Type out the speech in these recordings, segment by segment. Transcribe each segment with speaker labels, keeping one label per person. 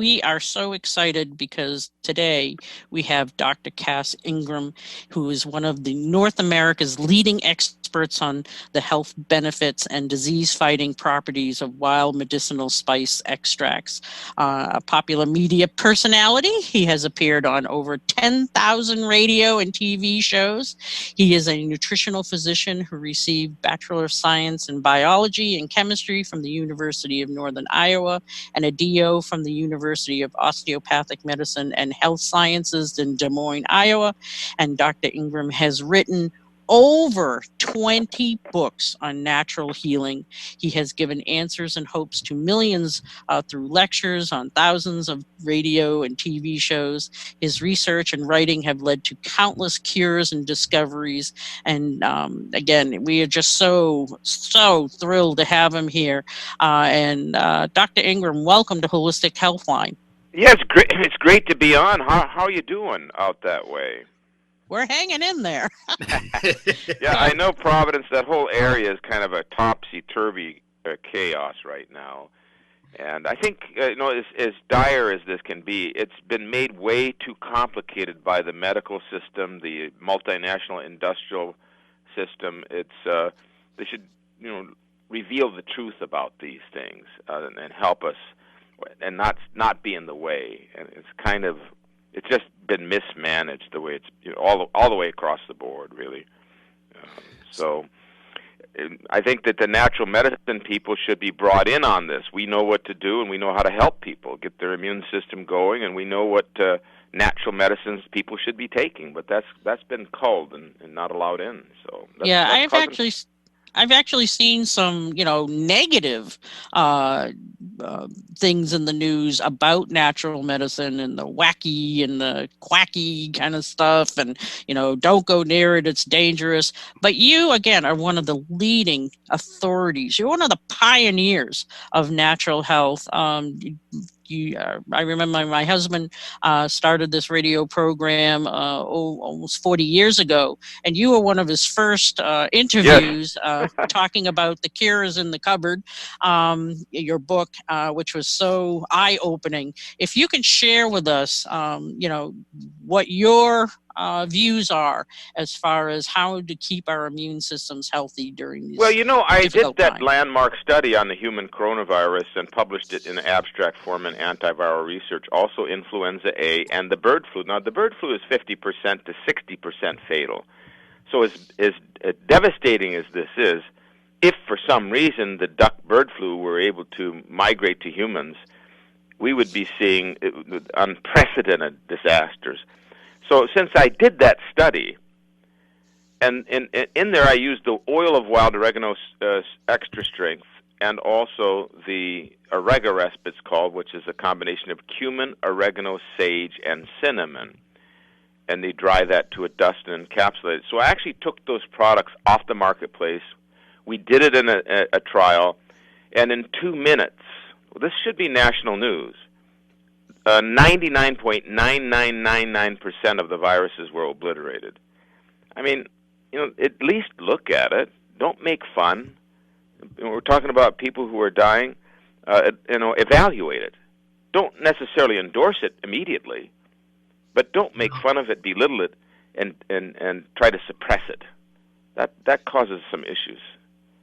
Speaker 1: We are so excited because today we have Dr. Cass Ingram, who is one of the North America's leading experts on the health benefits and disease-fighting properties of wild medicinal spice extracts. A popular media personality, he has appeared on over 10,000 radio and TV shows. He is a nutritional physician who received Bachelor of Science in Biology and Chemistry from the University of Northern Iowa and a DO from the University of Osteopathic Medicine and Health Sciences in Des Moines, Iowa. And Dr. Ingram has written over 20 books on natural healing. He has given answers and hopes to millions through lectures on thousands of radio and TV shows. His research and writing have led to countless cures and discoveries. And again, we are just so thrilled to have him here. And Dr. Ingram, welcome to Holistic Healthline.
Speaker 2: Yeah, it's great to be on. How are you doing out that way?
Speaker 1: We're hanging in there.
Speaker 2: Yeah, I know Providence, that whole area is kind of a topsy-turvy chaos right now. And I think, as dire as this can be, it's been made way too complicated by the medical system, the multinational industrial system. They should, reveal the truth about these things and help us and not be in the way. And it's just been mismanaged the way it's all the way across the board, really. So I think that the natural medicine people should be brought in on this. We know what to do, and we know how to help people get their immune system going, and we know what natural medicines people should be taking. But that's been culled and not allowed in. So
Speaker 1: I've actually seen some, negative things in the news about natural medicine and the wacky and the quacky kind of stuff, and don't go near it, it's dangerous. But you, again, are one of the leading authorities. You're one of the pioneers of natural health. I remember my husband started this radio program almost 40 years ago, and you were one of his first interviews.
Speaker 2: Yes.
Speaker 1: Talking about the cures in the cupboard, your book, which was so eye-opening. If you can share with us, what your views are as far as how to keep our immune systems healthy during these
Speaker 2: I did that
Speaker 1: times.
Speaker 2: landmark study on the human coronavirus and published it in abstract form in Antiviral Research, also influenza A and the bird flu. Now, the bird flu is 50% to 60% fatal. So as devastating as this is, if for some reason the duck bird flu were able to migrate to humans, we would be seeing unprecedented disasters. So since I did that study, and in there I used the oil of wild oregano extra strength and also the Oregarest, it's called, which is a combination of cumin, oregano, sage, and cinnamon. And they dry that to a dust and encapsulate it. So I actually took those products off the marketplace. We did it in a trial, and in 2 minutes, this should be national news, 99.9999% of the viruses were obliterated. I mean, at least look at it. Don't make fun. We're talking about people who are dying. Evaluate it. Don't necessarily endorse it immediately, but don't make fun of it, belittle it, and try to suppress it. That causes some issues.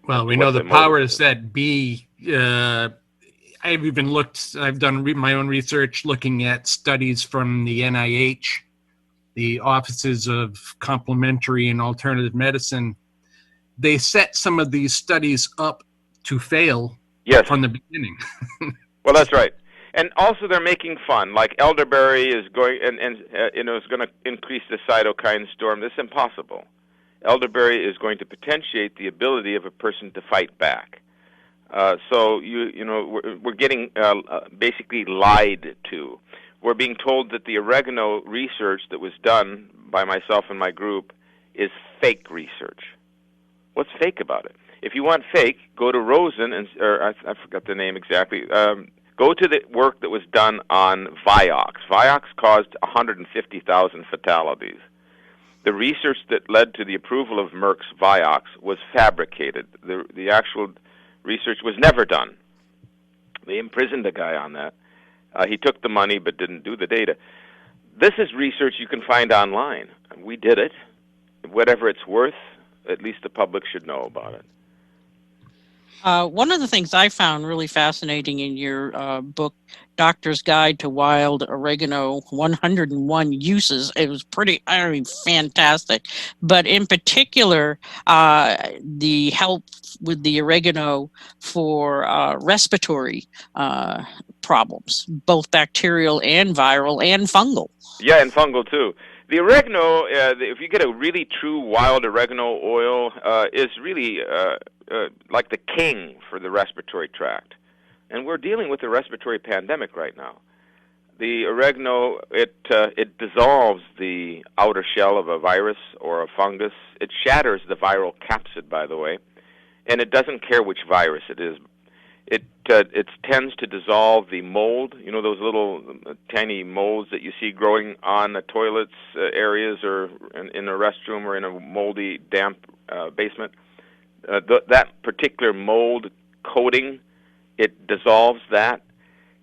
Speaker 3: Well, we know the powers that be. I've done my own research looking at studies from the NIH, the Offices of Complementary and Alternative Medicine. They set some of these studies up to fail from the beginning.
Speaker 2: Well, that's right. And also they're making fun, like elderberry is going is going to increase the cytokine storm. This is impossible. Elderberry is going to potentiate the ability of a person to fight back. So we're getting basically lied to. We're being told that the oregano research that was done by myself and my group is fake research. What's fake about it? If you want fake, go to Rosen, I forgot the name exactly. Go to the work that was done on Vioxx. Vioxx caused 150,000 fatalities. The research that led to the approval of Merck's Vioxx was fabricated. The actual research was never done. They imprisoned a guy on that. He took the money but didn't do the data. This is research you can find online. We did it. Whatever it's worth, at least the public should know about it.
Speaker 1: One of the things I found really fascinating in your book, Doctor's Guide to Wild Oregano, 101 Uses, it was fantastic. But in particular, the help with the oregano for respiratory problems, both bacterial and viral and fungal.
Speaker 2: Yeah, and fungal too. The oregano, if you get a really true wild oregano oil, is really like the king for the respiratory tract. And we're dealing with a respiratory pandemic right now. The oregano, it dissolves the outer shell of a virus or a fungus. It shatters the viral capsid, by the way, and it doesn't care which virus it is. It tends to dissolve the mold, those little tiny molds that you see growing on the toilets areas or in a restroom or in a moldy, damp basement. That particular mold coating, it dissolves that.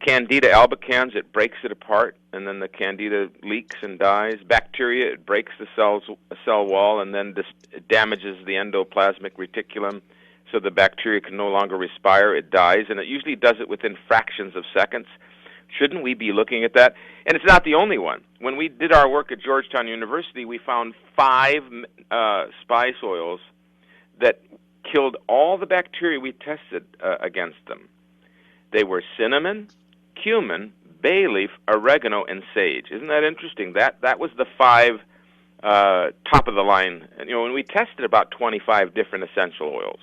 Speaker 2: Candida albicans, it breaks it apart, and then the candida leaks and dies. Bacteria, it breaks the cell wall and then damages the endoplasmic reticulum, so the bacteria can no longer respire. It dies, and it usually does it within fractions of seconds. Shouldn't we be looking at that? And it's not the only one. When we did our work at Georgetown University, we found 5 spice oils that killed all the bacteria we tested against them. They were cinnamon, cumin, bay leaf, oregano, and sage. Isn't that interesting? That was the 5 top of the line. And, when we tested about 25 different essential oils.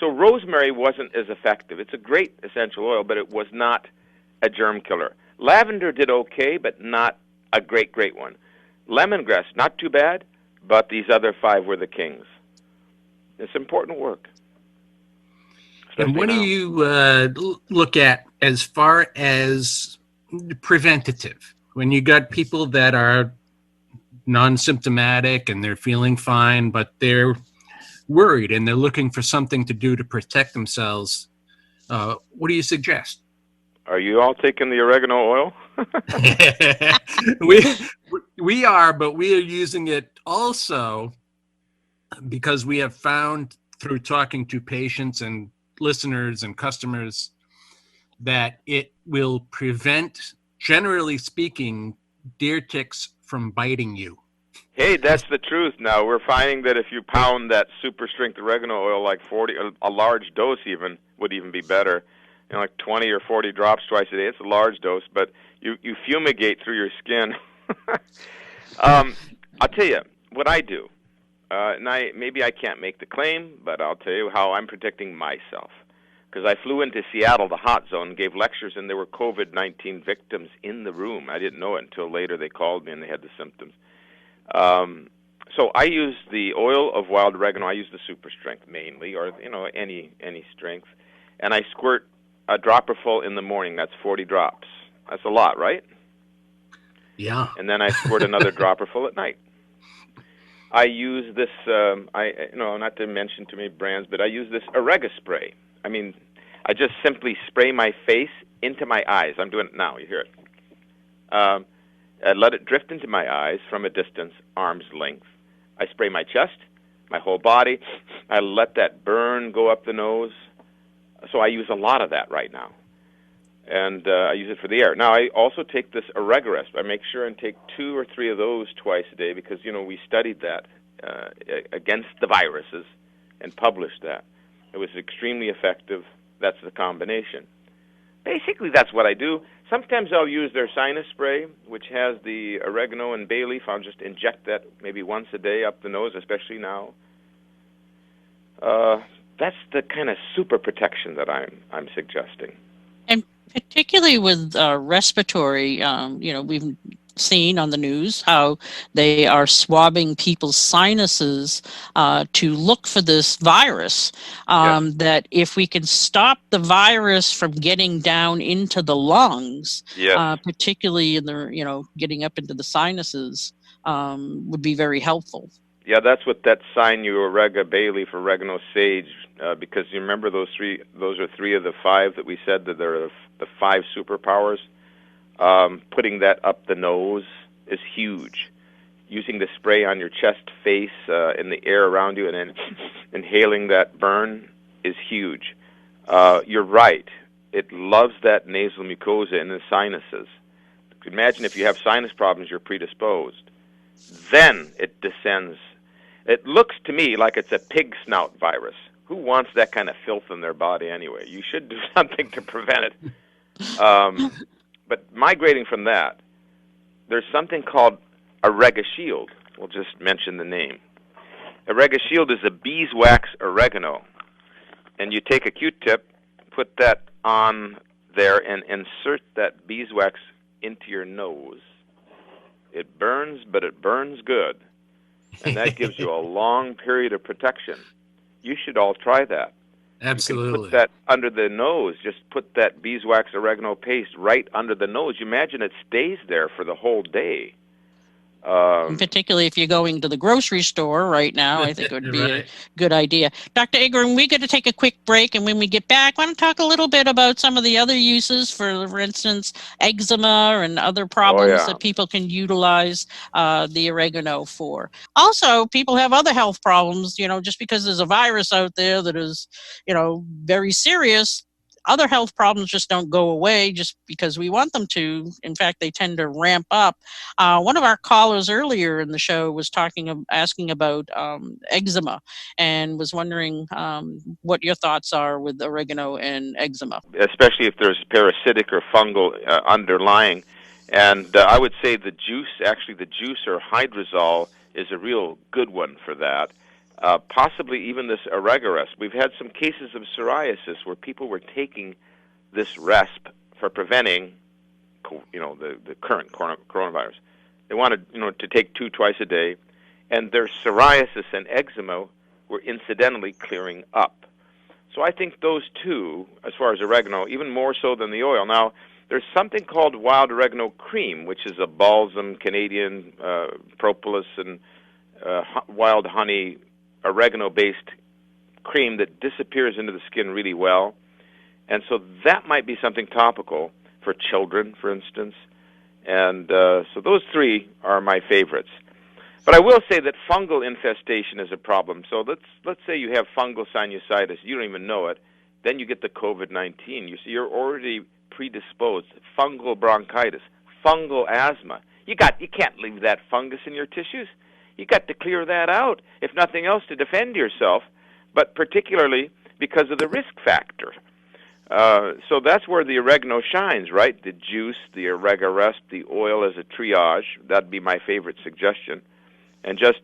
Speaker 2: So rosemary wasn't as effective. It's a great essential oil, but it was not a germ killer. Lavender did okay, but not a great one. Lemongrass, not too bad, but these other 5 were the kings. It's important work.
Speaker 3: And what do you look at as far as preventative? When you got people that are non-symptomatic and they're feeling fine, but they're worried and they're looking for something to do to protect themselves, what do you suggest?
Speaker 2: Are you all taking the oregano oil?
Speaker 3: we are, but we are using it also because we have found through talking to patients and listeners and customers that it will prevent, generally speaking, deer ticks from biting you.
Speaker 2: Hey, that's the truth. Now, we're finding that if you pound that super strength oregano oil like 40, a large dose even, would even be better, like 20 or 40 drops twice a day. It's a large dose, but you fumigate through your skin. I'll tell you what I do. And maybe I can't make the claim, but I'll tell you how I'm protecting myself. Because I flew into Seattle, the hot zone, gave lectures, and there were COVID-19 victims in the room. I didn't know it until later. They called me and they had the symptoms. So I use the oil of wild oregano. I use the super strength mainly, or any strength, and I squirt a dropper full in the morning. That's 40 drops. That's a lot, right?
Speaker 3: Yeah.
Speaker 2: And then I squirt another dropper full at night. I use this. Not to mention too many brands, but I use this Orega spray. I mean, I just simply spray my face into my eyes. I'm doing it now. You hear it. I let it drift into my eyes from a distance, arm's length. I spray my chest, my whole body. I let that burn go up the nose. So I use a lot of that right now. And I use it for the air. Now, I also take this Oregarest. I make sure and take 2 or 3 of those twice a day because, we studied that against the viruses and published that. It was extremely effective. That's the combination. Basically, that's what I do. Sometimes I'll use their sinus spray, which has the oregano and bay leaf. I'll just inject that maybe once a day up the nose, especially now. That's the kind of super protection that I'm suggesting.
Speaker 1: And particularly with respiratory, we've seen on the news how they are swabbing people's sinuses to look for this virus.
Speaker 2: Yes.
Speaker 1: That if we can stop the virus from getting down into the lungs,
Speaker 2: yes.
Speaker 1: Particularly in the getting up into the sinuses, would be very helpful.
Speaker 2: Yeah, that's what that Orega, bay leaf, oregano, sage. Because you remember those are 3 of the 5 that we said that they're the 5 superpowers Putting that up the nose is huge. Using the spray on your chest, face, in the air around you, and then inhaling that burn is huge. You're right. It loves that nasal mucosa in the sinuses. Imagine if you have sinus problems, you're predisposed. Then it descends. It looks to me like it's a pig snout virus. Who wants that kind of filth in their body anyway? You should do something to prevent it. But migrating from that, there's something called Oregano. We'll just mention the name. Oregano is a beeswax oregano. And you take a Q-tip, put that on there, and insert that beeswax into your nose. It burns, but it burns good. And that gives you a long period of protection. You should all try that.
Speaker 3: Absolutely.
Speaker 2: You can put that under the nose. Just put that beeswax oregano paste right under the nose. You imagine it stays there for the whole day.
Speaker 1: Particularly if you're going to the grocery store right now, I think it would be a good idea. Dr. Ingram, we're going to take a quick break, and when we get back, I want to talk a little bit about some of the other uses, for instance, eczema and other problems that people can utilize the oregano for. Also, people have other health problems, just because there's a virus out there that is, very serious. Other health problems just don't go away just because we want them to. In fact, they tend to ramp up. One of our callers earlier in the show was asking about eczema, and was wondering what your thoughts are with oregano and eczema.
Speaker 2: Especially if there's parasitic or fungal underlying. And I would say the juice or hydrosol is a real good one for that. Possibly even this Oregarest. We've had some cases of psoriasis where people were taking this resp for preventing, the current coronavirus. They wanted, to take 2 twice a day, and their psoriasis and eczema were incidentally clearing up. So I think those two, as far as oregano, even more so than the oil. Now, there's something called wild oregano cream, which is a balsam, Canadian propolis, and wild honey oregano-based cream that disappears into the skin really well. And so that might be something topical for children, for instance. And so those 3 are my favorites. But I will say that fungal infestation is a problem. So let's say you have fungal sinusitis. You don't even know it. Then you get the COVID-19. You're already predisposed. Fungal bronchitis, fungal asthma. You can't leave that fungus in your tissues. You got to clear that out, if nothing else, to defend yourself, but particularly because of the risk factor. So that's where the oregano shines, right? The juice, the Oregarest, the oil as a triage. That'd be my favorite suggestion. And just,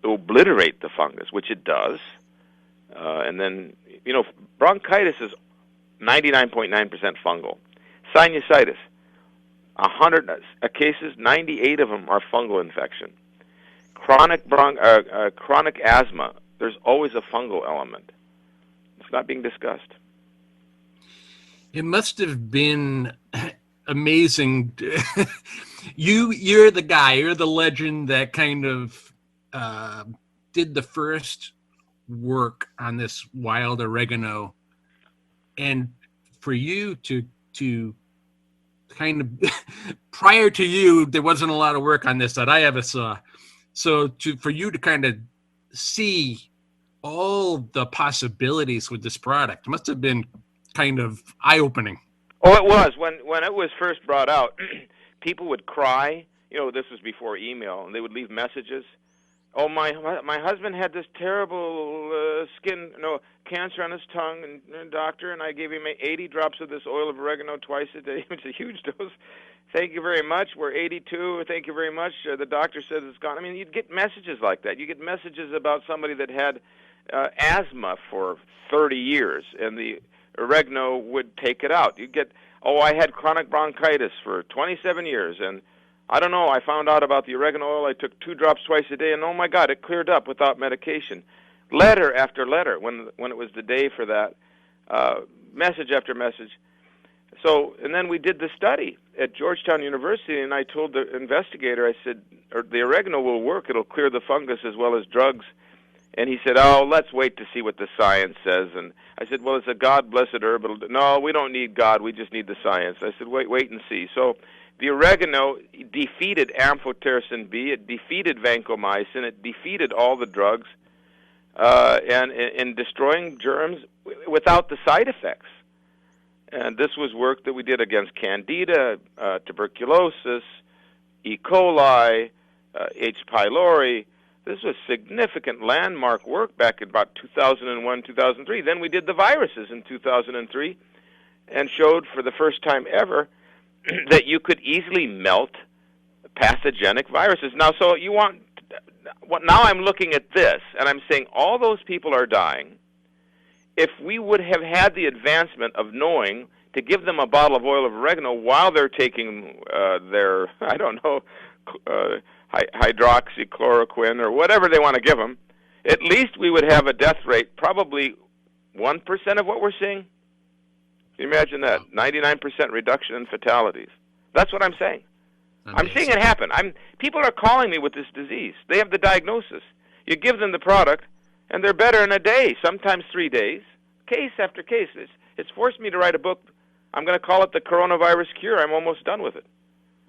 Speaker 2: obliterate the fungus, which it does. And then, bronchitis is 99.9% fungal. Sinusitis. 100 cases, 98 of them are fungal infection. Chronic asthma, there's always a fungal element. It's not being discussed.
Speaker 3: It must have been amazing. You're the guy, you're the legend that kind of did the first work on this wild oregano. And for you to kind of, prior to you, there wasn't a lot of work on this that I ever saw. So for you to kind of see all the possibilities with this product must have been kind of eye-opening.
Speaker 2: Oh, it was. When it was first brought out, people would cry. This was before email, and they would leave messages. Oh, my husband had this terrible cancer on his tongue, and doctor, and I gave him 80 drops of this oil of oregano twice a day. It's a huge dose. Thank you very much. We're 82. Thank you very much. The doctor says it's gone. I mean, you'd get messages like that. You get messages about somebody that had asthma for 30 years, and the oregano would take it out. You get, I had chronic bronchitis for 27 years, and I don't know, I found out about the oregano oil. I took 2 drops twice a day, and oh my God, it cleared up without medication. Letter after letter, when it was the day for that, message after message. So, and then we did the study at Georgetown University, and I told the investigator, I said, the oregano will work. It'll clear the fungus as well as drugs. And he said, "Oh, let's wait to see what the science says." And I said, "Well, it's a God-blessed herb. No, we don't need God. We just need the science." I said, "Wait and see." So the oregano defeated amphotericin B. It defeated vancomycin. It defeated all the drugs, and in destroying germs without the side effects. And this was work that we did against Candida, tuberculosis, E. coli, H. pylori. This was significant landmark work back in about 2001, 2003. Then we did the viruses in 2003 and showed for the first time ever that you could easily melt pathogenic viruses. Now, so you want, now I'm looking at this, and I'm saying all those people are dying. If we would have had the advancement of knowing to give them a bottle of oil of oregano while they're taking their, I don't know, hydroxychloroquine or whatever they want to give them, at least we would have a death rate probably 1% of what we're seeing. Can you imagine that? 99% reduction in fatalities. That's what I'm saying. Amazing. I'm seeing it happen. People are calling me with this disease. They have the diagnosis. You give them the product, and they're better in a day, sometimes 3 days, case after case. It's forced me to write a book. I'm going to call it The Coronavirus Cure. I'm almost done with it.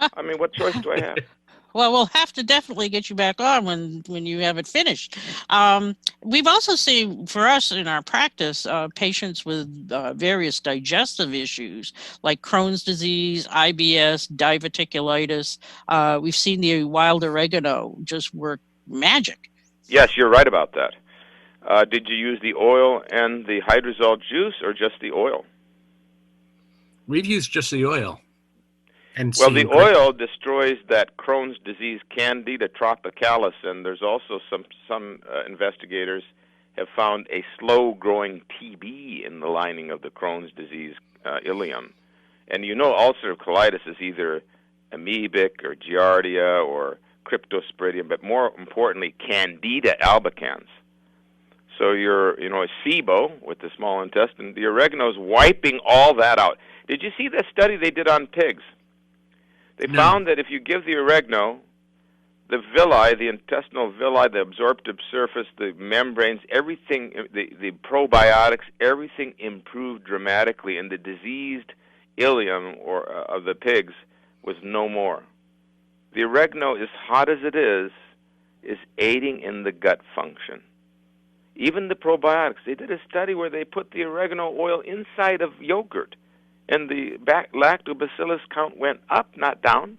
Speaker 2: I mean, what choice do I have?
Speaker 1: Well, we'll have to definitely get you back on when you have it finished. We've also seen, for us in our practice, patients with various digestive issues like Crohn's disease, IBS, diverticulitis. We've seen the wild oregano just work magic.
Speaker 2: Yes, you're right about that. Did you use the oil and the hydrosol juice or just the oil?
Speaker 3: We've used just the oil.
Speaker 2: Well, the oil destroys that Crohn's disease Candida tropicalis, and there's also some investigators have found a slow-growing TB in the lining of the Crohn's disease ileum. And you know ulcerative colitis is either amoebic or giardia or cryptosporidium, but more importantly, Candida albicans. So a SIBO with the small intestine, the oregano is wiping all that out. Did you see the study they did on pigs? They found that if you give the oregano, the villi, the intestinal villi, the absorptive surface, the membranes, everything, the probiotics, everything improved dramatically, and the diseased ileum of the pigs was no more. The oregano, as hot as it is aiding in the gut function. Even the probiotics. They did a study where they put the oregano oil inside of yogurt, and the lactobacillus count went up, not down.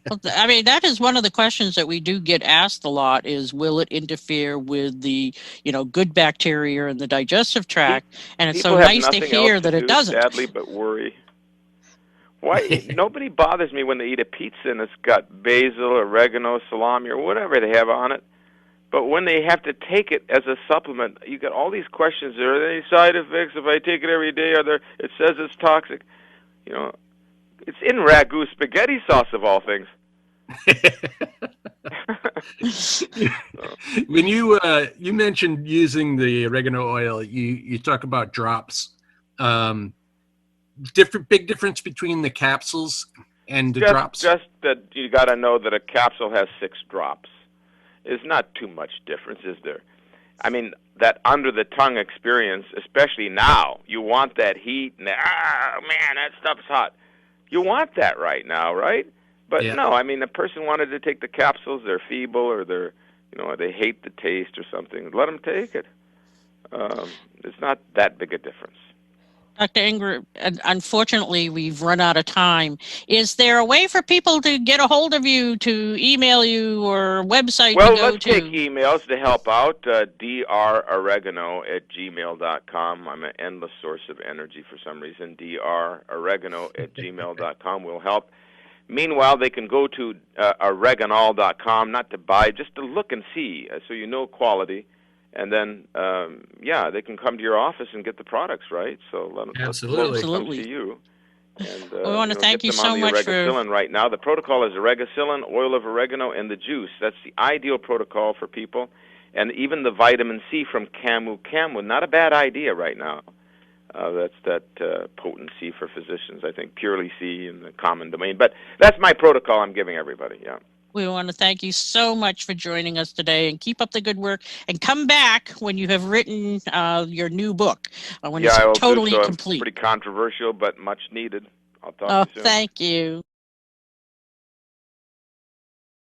Speaker 1: Well, I mean, that is one of the questions that we do get asked a lot is, will it interfere with the, good bacteria in the digestive tract? And it's so nice to hear that it doesn't.
Speaker 2: Sadly, but worry. Why? Nobody bothers me when they eat a pizza and it's got basil, oregano, salami, or whatever they have on it. But when they have to take it as a supplement, you get all these questions. Are there any side effects if I take it every day? It says it's toxic. It's in ragu spaghetti sauce of all things.
Speaker 3: When you mentioned using the oregano oil, you talk about drops. Big difference between the capsules and the drops.
Speaker 2: Just that you got to know that a capsule has 6 drops. Is not too much difference, is there? I mean, that under-the-tongue experience, especially now, you want that heat, and man, that stuff's hot. You want that right now, right? But no, I mean, a person wanted to take the capsules, they're feeble, or they hate the taste or something. Let them take it. It's not that big a difference.
Speaker 1: Dr. Ingram, unfortunately, we've run out of time. Is there a way for people to get a hold of you, to email you, or website to go to?
Speaker 2: Well, let's take emails to help out. droregano@gmail.com. I'm an endless source of energy for some reason. droregano@gmail.com will help. Meanwhile, they can go to oreganol.com, not to buy, just to look and see, so you know quality. And then, they can come to your office and get the products, right? So let them come to you. And,
Speaker 1: we want to thank you so much for
Speaker 2: right now. The protocol is oregacillin, oil of oregano, and the juice. That's the ideal protocol for people. And even the vitamin C from camu, not a bad idea right now. That's that potency for physicians, I think, purely C in the common domain. But that's my protocol I'm giving everybody, yeah.
Speaker 1: We want to thank you so much for joining us today, and keep up the good work, and come back when you have written your new book, when it's
Speaker 2: I will
Speaker 1: totally
Speaker 2: do so.
Speaker 1: complete.
Speaker 2: It's pretty controversial, but much needed. I'll talk to you soon.
Speaker 1: Thank you.